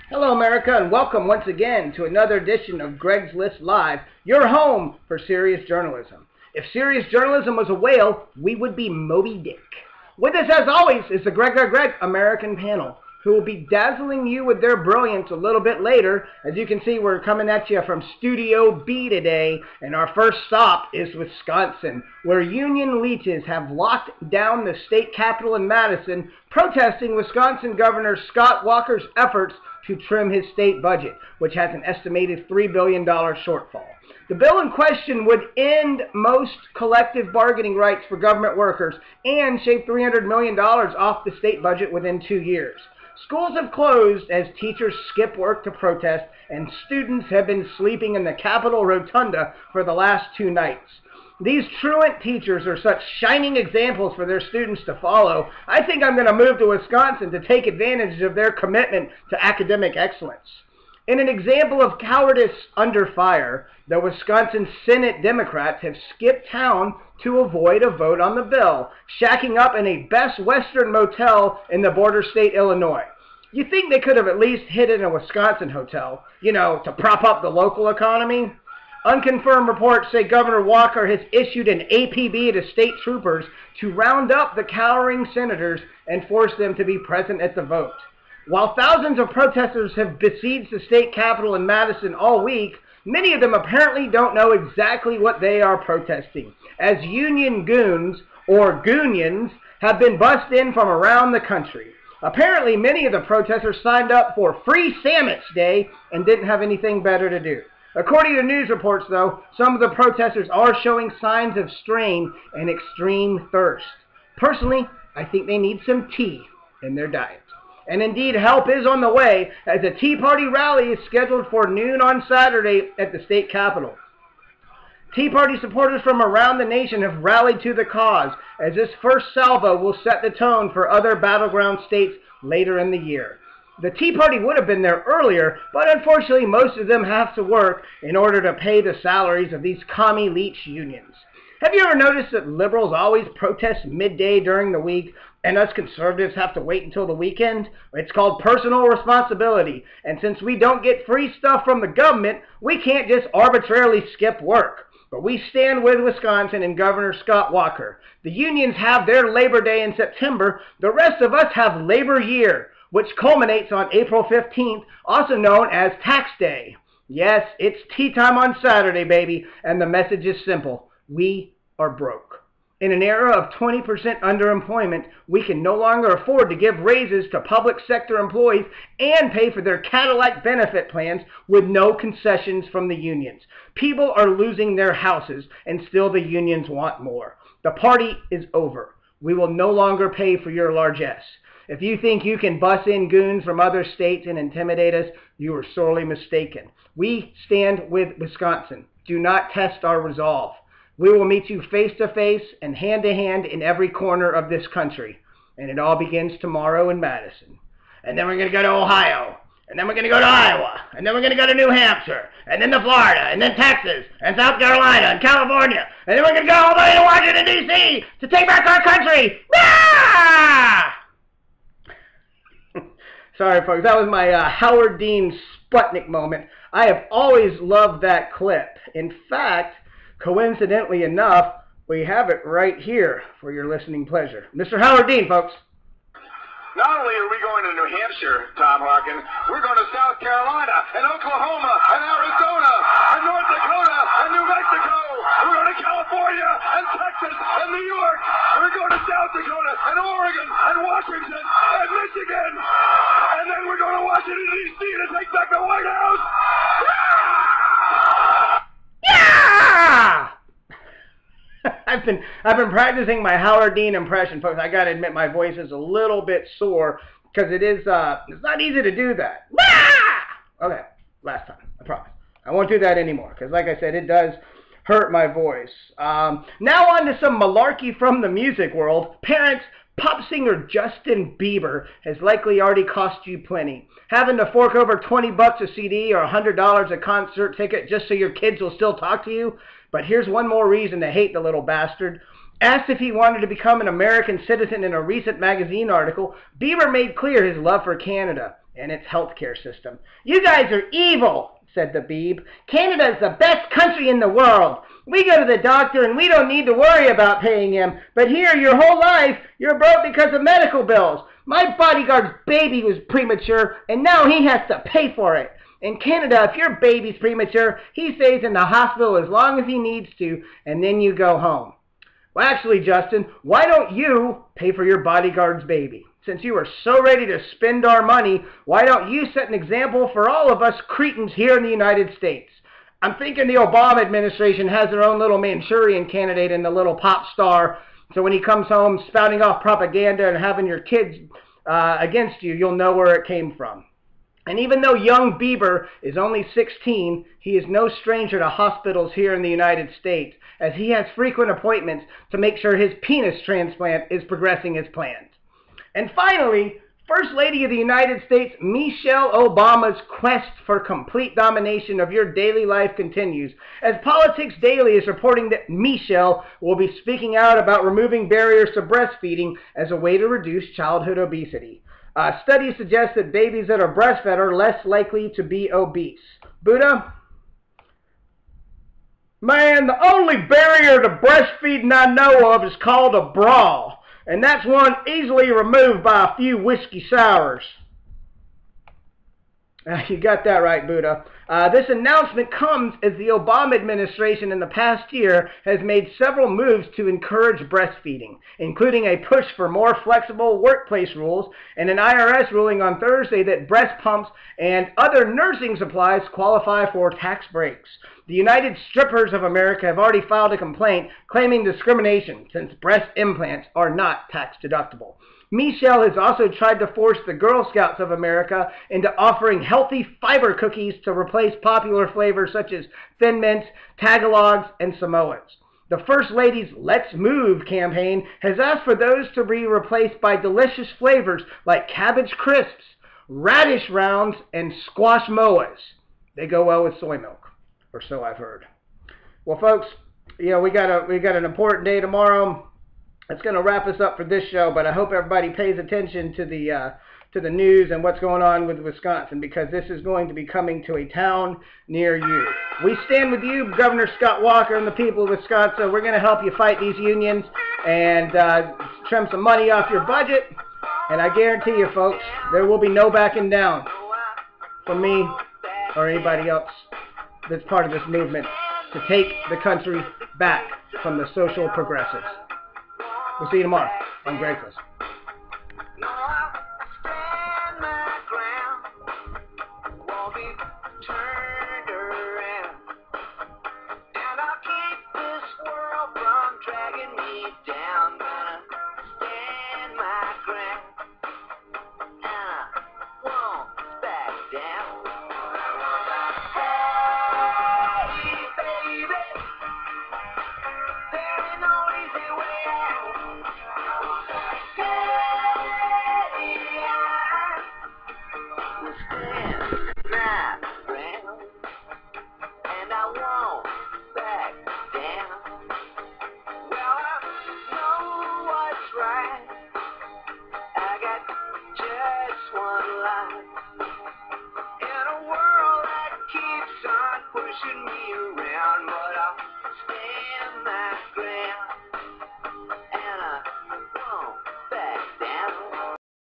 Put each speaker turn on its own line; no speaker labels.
Hello, America, and welcome once again to another edition of Greg's List Live, your home for serious journalism. If serious journalism was a whale, we would be Moby Dick. With us, as always, is the Greg American panel, who will be dazzling you with their brilliance a little bit later. As you can see, we're coming at you from Studio B today, and our first stop is Wisconsin, where union leeches have locked down the state capitol in Madison, protesting Wisconsin Governor Scott Walker's efforts to trim his state budget, which has an estimated $3 billion shortfall. The bill in question would end most collective bargaining rights for government workers and shave $300 million off the state budget within 2 years. Schools have closed as teachers skip work to protest, and students have been sleeping in the Capitol Rotunda for the last 2 nights. These truant teachers are such shining examples for their students to follow. I think I'm going to move to Wisconsin to take advantage of their commitment to academic excellence. In an example of cowardice under fire, the Wisconsin Senate Democrats have skipped town to avoid a vote on the bill, shacking up in a Best Western motel in the border state Illinois. You think they could have at least hid in a Wisconsin hotel, to prop up the local economy? Unconfirmed reports say Governor Walker has issued an APB to state troopers to round up the cowering senators and force them to be present at the vote. While thousands of protesters have besieged the state capitol in Madison all week, many of them apparently don't know exactly what they are protesting, as Union Goons, or Goonions, have been bussed in from around the country. Apparently, many of the protesters signed up for Free Sandwich Day and didn't have anything better to do. According to news reports, though, some of the protesters are showing signs of strain and extreme thirst. Personally, I think they need some tea in their diet. And indeed, help is on the way, as a Tea Party rally is scheduled for noon on Saturday at the state capitol. Tea Party supporters from around the nation have rallied to the cause, as this first salvo will set the tone for other battleground states later in the year. The Tea Party would have been there earlier, but unfortunately most of them have to work in order to pay the salaries of these commie leech unions. Have you ever noticed that liberals always protest midday during the week, and us conservatives have to wait until the weekend? It's called personal responsibility, and since we don't get free stuff from the government, we can't just arbitrarily skip work. But we stand with Wisconsin and Governor Scott Walker. The unions have their Labor Day in September. The rest of us have Labor Year, which culminates on April 15th, also known as Tax Day. Yes, it's tea time on Saturday, baby, and the message is simple. We are broke. In an era of 20% underemployment, we can no longer afford to give raises to public sector employees and pay for their Cadillac benefit plans with no concessions from the unions. People are losing their houses, and still the unions want more. The party is over. We will no longer pay for your largesse. If you think you can bus in goons from other states and intimidate us, you are sorely mistaken. We stand with Wisconsin. Do not test our resolve. We will meet you face to face and hand to hand in every corner of this country. And it all begins tomorrow in Madison. And then we're going to go to Ohio. And then we're going to go to Iowa. And then we're going to go to New Hampshire. And then to Florida. And then Texas. And South Carolina. And California. And then we're going to go all the way to Washington, D.C. to take back our country. Ah! Sorry, folks. That was my Howard Dean Sputnik moment. I have always loved that clip. In fact, coincidentally enough, we have it right here for your listening pleasure. Mr. Howard Dean, folks.
Not only are we going to New Hampshire, Tom Harkin, we're going to South Carolina, and Oklahoma, and Arizona, and North Dakota, and New Mexico. We're going to California, and Texas, and New York. We're going to South Dakota, and Oregon, and Washington, and Michigan. And then we're going to Washington, D.C. to take back the White House.
Yeah! I've been practicing my Howard Dean impression, folks. I gotta admit my voice is a little bit sore because it's not easy to do that. Okay, last time, I promise. I won't do that anymore because, like I said, it does hurt my voice. Now on to some malarkey from the music world. Parents, pop singer Justin Bieber has likely already cost you plenty. Having to fork over $20 a CD or $100 a concert ticket just so your kids will still talk to you. But here's one more reason to hate the little bastard. Asked if he wanted to become an American citizen in a recent magazine article, Bieber made clear his love for Canada. and its healthcare system. "You guys are evil," said the Beeb. "Canada's the best country in the world. We go to the doctor and we don't need to worry about paying him. But here, your whole life, you're broke because of medical bills. My bodyguard's baby was premature, and now he has to pay for it. In Canada, if your baby's premature, he stays in the hospital as long as he needs to, and then you go home." Well, actually, Justin, why don't you pay for your bodyguard's baby? Since you are so ready to spend our money, why don't you set an example for all of us cretins here in the United States? I'm thinking the Obama administration has their own little Manchurian candidate in the little pop star, so when he comes home spouting off propaganda and having your kids against you, you'll know where it came from. And even though young Bieber is only 16, he is no stranger to hospitals here in the United States, as he has frequent appointments to make sure his penis transplant is progressing as planned. And finally, First Lady of the United States, Michelle Obama's quest for complete domination of your daily life continues, as Politics Daily is reporting that Michelle will be speaking out about removing barriers to breastfeeding as a way to reduce childhood obesity. Studies suggest that babies that are breastfed are less likely to be obese. Buddha? Man, the only barrier to breastfeeding I know of is called a bra. And that's one easily removed by a few whiskey sours. You got that right, Buddha. This announcement comes as the Obama administration in the past year has made several moves to encourage breastfeeding, including a push for more flexible workplace rules and an IRS ruling on Thursday that breast pumps and other nursing supplies qualify for tax breaks. The United Strippers of America have already filed a complaint claiming discrimination since breast implants are not tax deductible. Michelle has also tried to force the Girl Scouts of America into offering healthy fiber cookies to replace popular flavors such as Thin Mints, Tagalogs, and Samoas. The First Lady's Let's Move campaign has asked for those to be replaced by delicious flavors like Cabbage Crisps, Radish Rounds, and Squash Moas. They go well with soy milk, or so I've heard. Well, folks, we got an important day tomorrow. It's going to wrap us up for this show, but I hope everybody pays attention to the news and what's going on with Wisconsin, because this is going to be coming to a town near you. We stand with you, Governor Scott Walker, and the people of Wisconsin. We're going to help you fight these unions and trim some money off your budget. And I guarantee you, folks, there will be no backing down from me or anybody else that's part of this movement to take the country back from the social progressives. We'll see you tomorrow on Greg's List.
Pushing me